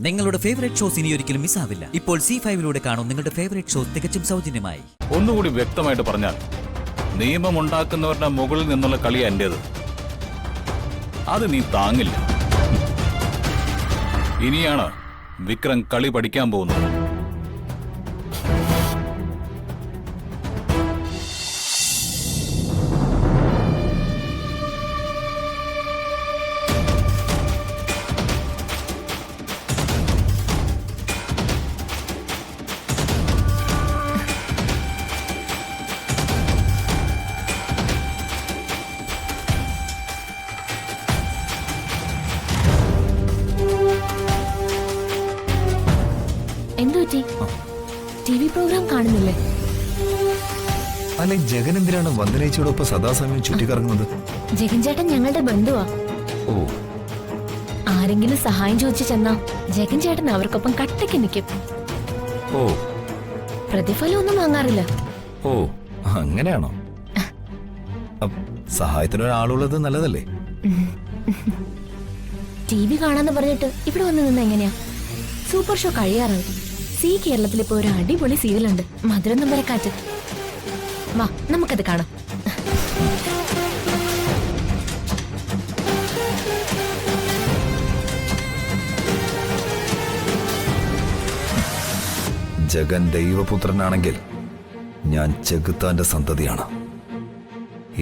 നിങ്ങളുടെ favourite shows ഇനി ഒരിക്കലും മിസ്സാവില്ല. ഇപ്പോൾ C5 കാണും നിങ്ങളുടെ ഫേവറേറ്റ് ഷോസ് തികച്ചും സൗജന്യമായി. ഒന്നുകൂടി വ്യക്തമായിട്ട് പറഞ്ഞാൽ, നിയമമുണ്ടാക്കുന്നവരുടെ മുകളിൽ നിന്നുള്ള കളി എന്റേത്. അത് നീ താങ്ങില്ല. ഇനിയാണ് വിക്രം കളി പഠിക്കാൻ പോകുന്നത്. TV പ്രോഗ്രാം കാണുന്നില്ലേ? അല്ലെ, ജഗൻ എന്തിനാണ് വന്ദനേച്ചിയോടൊപ്പം സദാസമയം ചുറ്റിക്കറങ്ങുന്നത്? ജഗൻ ചേട്ടൻ ഞങ്ങളുടെ ബന്ധുവാ. ഓ, ആരെങ്കിലും സഹായം ചോദിച്ചു ചെന്നാ ജഗൻ ചേട്ടൻ അവർക്കൊപ്പം കട്ടയ്ക്ക് നിൽക്കും. ഓ, പ്രതിഫലം ഒന്നും വാങ്ങാറില്ല. ഓ, അങ്ങനെയാണോ? സഹായത്തിനൊരാളുള്ളത് നല്ലതല്ലേ? TV കാണാന്ന് പറഞ്ഞിട്ട് ഇവിടെ വന്ന് നിന്ന് എങ്ങനെയാ? സൂപ്പർ ഷോ കഴിയാറായി. കേരളത്തിൽ ഇപ്പോ ഒരു അടിപൊളി സീരിയലുണ്ട്, മധുരം നമ്പരക്കാറ്റ്. വാ, നമുക്കത് കാണാം. ജഗൻ ദൈവപുത്രനാണെങ്കിൽ ഞാൻ ചെകുത്താന്റെ സന്തതിയാണ്.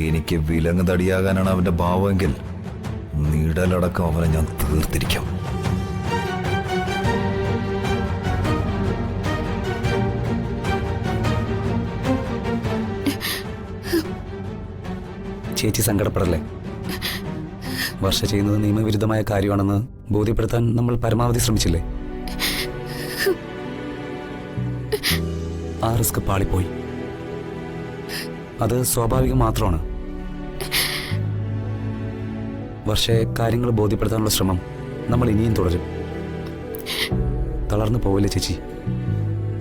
എനിക്ക് വിലങ്ങ് തടിയാകാനാണ് അവന്റെ ഭാവമെങ്കിൽ നിഴലടക്കം അവനെ ഞാൻ തീർത്തിരിക്കും. ചേച്ചി സങ്കടപ്പെടല്ലേ. വർഷ ചെയ്യുന്നത് നിയമവിരുദ്ധമായ കാര്യമാണെന്ന് ബോധ്യപ്പെടുത്താൻ നമ്മൾ പരമാവധി ശ്രമിച്ചില്ലേ? ആ റിസ്ക് പാളിപ്പോയി. അത് സ്വാഭാവികം മാത്രമാണ്. വർഷയെ കാര്യങ്ങൾ ബോധ്യപ്പെടുത്താനുള്ള ശ്രമം നമ്മൾ ഇനിയും തുടരും. തളർന്നു പോവില്ലേ ചേച്ചി?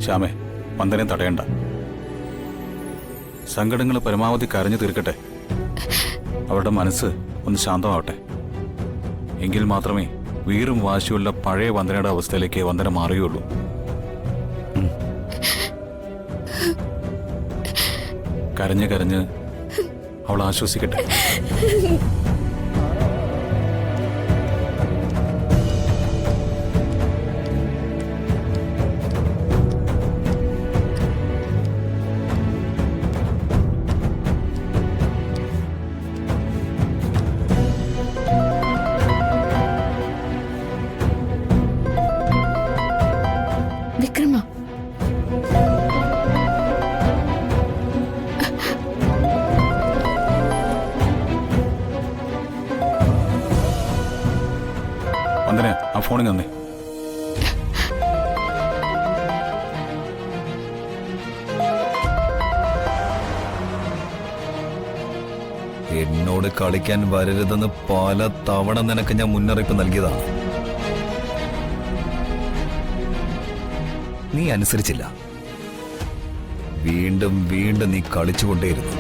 ശ്യാമേ, വന്ദനെ തടയണ്ട. സങ്കടങ്ങൾ പരമാവധി കരഞ്ഞു തീർക്കട്ടെ. അവരുടെ മനസ്സ് ഒന്ന് ശാന്തമാവട്ടെ. എങ്കിൽ മാത്രമേ വീറും വാശിയുള്ള പഴയ വന്ദനയുടെ അവസ്ഥയിലേക്ക് വന്ദന മാറുകയുള്ളൂ. കരഞ്ഞ് കരഞ്ഞ് അവൾ ആശ്വസിക്കട്ടെ. വിക്രമ, വന്ദന, ആ ഫോണിൽ നന്ദി. എന്നോട് കളിക്കാൻ വരരുതെന്ന് പല തവണ നിനക്ക് ഞാൻ മുന്നറിയിപ്പ് നൽകിയതാണ്. നീ അനുസരിച്ചില്ല. വീണ്ടും വീണ്ടും നീ കളിച്ചുകൊണ്ടേയിരുന്നു.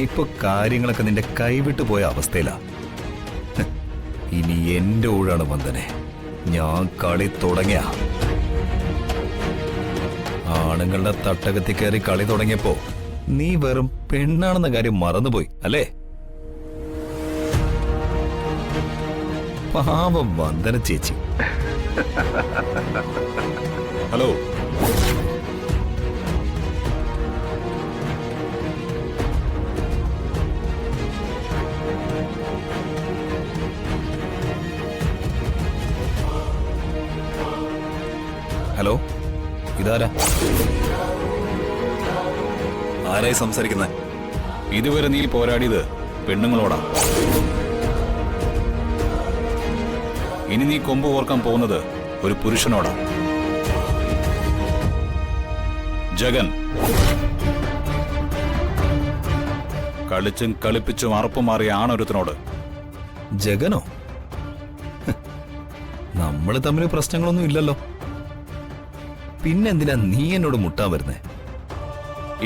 ഇപ്പൊ കാര്യങ്ങളൊക്കെ നിന്റെ കൈവിട്ടു പോയ അവസ്ഥയിലാ. ഇനി എന്റെ ഊഴാണ് വന്ദനെ. ഞാൻ കളി തുടങ്ങിയ ആണുങ്ങളുടെ തട്ടകത്തിൽ കയറി കളി തുടങ്ങിയപ്പോ നീ വെറും പെണ്ണാണെന്ന കാര്യം മറന്നുപോയി അല്ലേ? പാവം വന്ദന ചേച്ചി. ഹലോ, ഹലോ, ഇതാരാ? ആരായി സംസാരിക്കുന്നത്? ഇതുവരെ നീ പോരാടിയത് പെണ്ണുങ്ങളോടാ. ഇനി നീ കൊമ്പ് ഓർക്കാൻ പോകുന്നത് ഒരു പുരുഷനോടാ. ജഗൻ. കളിച്ചും കളിപ്പിച്ചും അറപ്പുമാറിയ ആണൊരുത്തനോട്. ജഗനോ? നമ്മള് തമ്മിൽ പ്രശ്നങ്ങളൊന്നും ഇല്ലല്ലോ. പിന്നെന്തിനാ നീ എന്നോട് മുട്ടാൻ വരുന്നേ?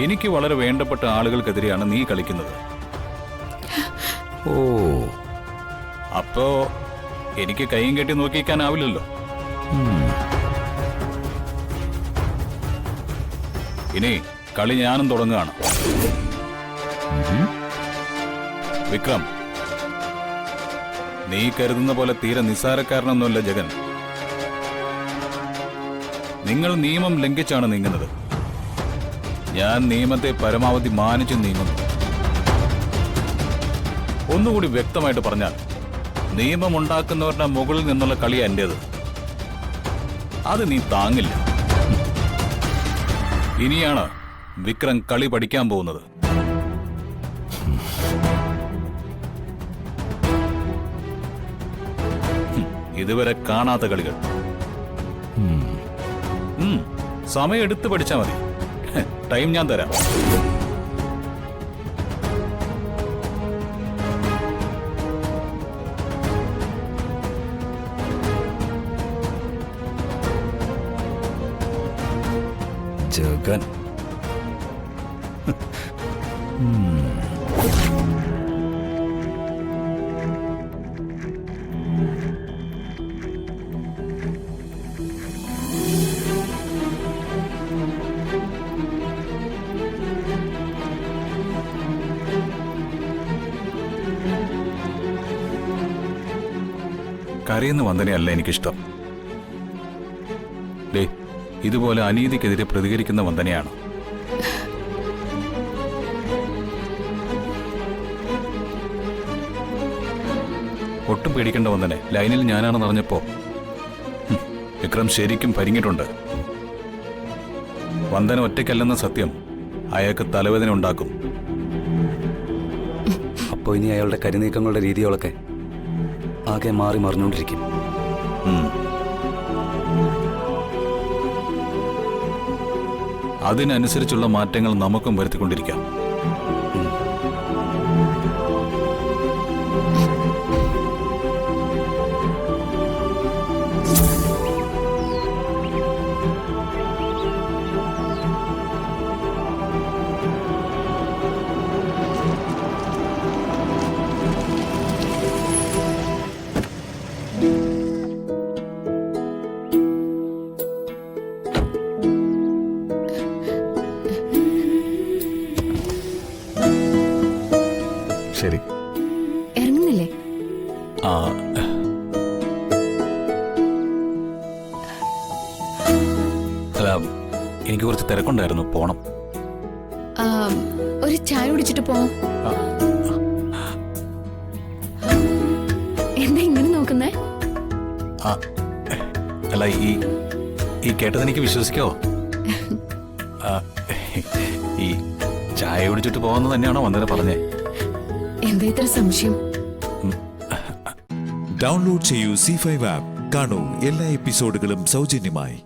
എനിക്ക് വളരെ വേണ്ടപ്പെട്ട ആളുകൾക്കെതിരെയാണ് നീ കളിക്കുന്നത്. ഓ, അപ്പോ എനിക്ക് കൈയും കെട്ടി നോക്കിക്കാനാവില്ലല്ലോ. ഇനി കളി ഞാനും തുടങ്ങുകയാണ്. വിക്രം, നീ കരുതുന്ന പോലെ തീരെ നിസ്സാരക്കാരനൊന്നുമല്ല ജഗൻ. നിങ്ങൾ നിയമം ലംഘിച്ചാണ് നീങ്ങുന്നത്. ഞാൻ നിയമത്തെ പരമാവധി മാനിച്ച് നീങ്ങുന്നു. ഒന്നുകൂടി വ്യക്തമായിട്ട് പറഞ്ഞാൽ, നിയമമുണ്ടാക്കുന്നവരുടെ മുകളിൽ നിന്നുള്ള കളിയാ എന്റേത്. അത് നീ താങ്ങില്ല. ഇനിയാണ് വിക്രം കളി പഠിക്കാൻ പോകുന്നത്. ഇതുവരെ കാണാത്ത കളികൾ. സമയം എടുത്ത് പഠിച്ചാ മതി. ടൈം ഞാൻ തരാം. ജഗൻ. കരയുന്ന വന്ദനയല്ല എനിക്കിഷ്ടം. ഡേ, ഇതുപോലെ അനീതിക്കെതിരെ പ്രതികരിക്കുന്ന വന്ദനയാണ്. ഒട്ടും പേടിക്കേണ്ട വന്ദനെ. ലൈനിൽ ഞാനാണെന്ന് അറിഞ്ഞപ്പോ വിക്രം ശരിക്കും പരിങ്ങിട്ടുണ്ട്. വന്ദന ഒറ്റയ്ക്കല്ലെന്ന സത്യം അയാൾക്ക് തലവേദന ഉണ്ടാക്കും. അപ്പോൾ ഇനി അയാളുടെ കരിനീക്കങ്ങളുടെ രീതികളൊക്കെ ആകെ മാറി മറിഞ്ഞുകൊണ്ടിരിക്കും. അതിനനുസരിച്ചുള്ള മാറ്റങ്ങൾ നമുക്കും വരുത്തിക്കൊണ്ടിരിക്കാം. ശരി, ഇറങ്ങുന്നില്ലേ? ആ, അല്ല, എനിക്ക് കുറച്ച് തിരക്കുണ്ടായിരുന്നു, പോണം. ആ, ഒരു ചായ കുടിച്ചിട്ട് പോവാം. എന്താ ഇങ്ങനെ നോക്കുന്നേ? ആ, അല്ല, ഈ കേട്ടതെനിക്ക് വിശ്വസിക്കാവോ? ഈ ചായ കുടിച്ചിട്ട് പോവാന്ന് തന്നെയാണോ വന്ദന പറഞ്ഞേ? എന്താ ഇത്ര സംശയം? ഡൗൺലോഡ് ചെയ്യൂ C5 ആപ്പ്. കാണൂ എല്ലാ എപ്പിസോഡുകളും സൗജന്യമായി.